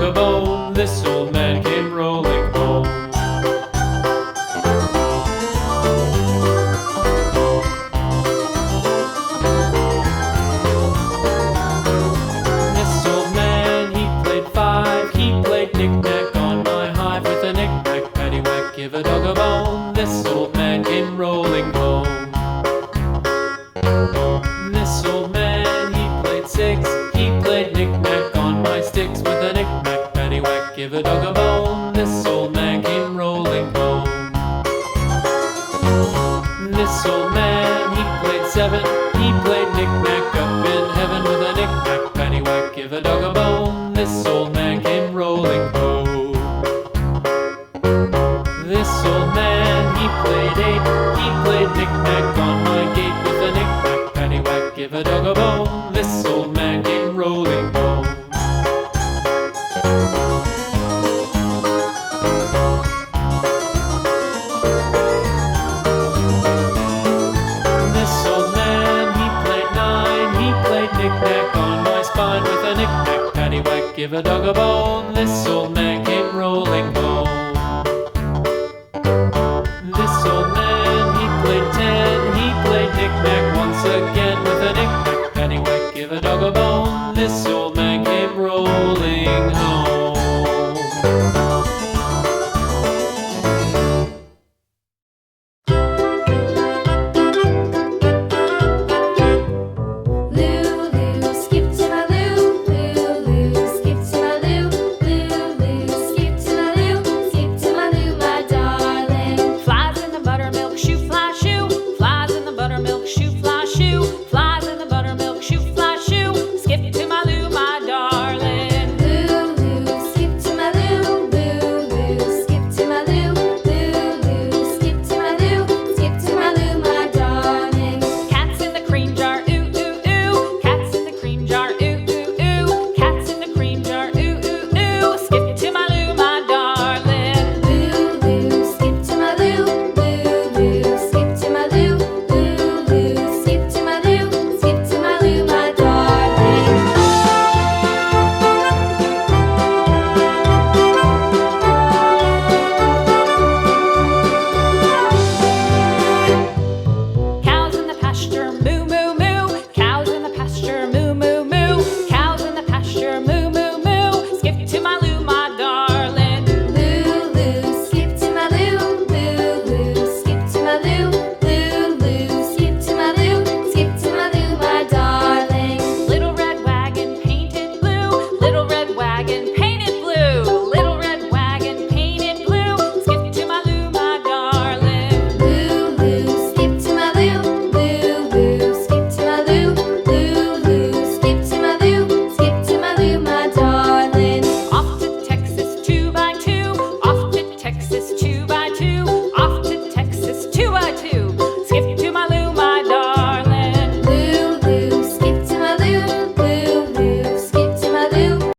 dog a bone. This old man came rolling home. This old man, he played five. He played knick-knack on my hive. With a knick-knack, paddywhack, give a dog a bone. This old man came rolling home. This old man, he played six. He played knick-knack on my sticks. With a knick-knack, paddywhack, give a dog a bone. This old man came rolling home. This old man, he played seven. He played knick-knack up in heaven. With a knick-knack, paddywhack, give a dog a bone. This old man came rolling home. This old man, he played eight. He played knick-knack on my gate. With a knick-knack, paddywhack, give a dog a bone. This old man came rolling home. This old man, he played nine. He played knick-knack on my spine. With a knick-knack, paddywhack, give a dog a bone. This old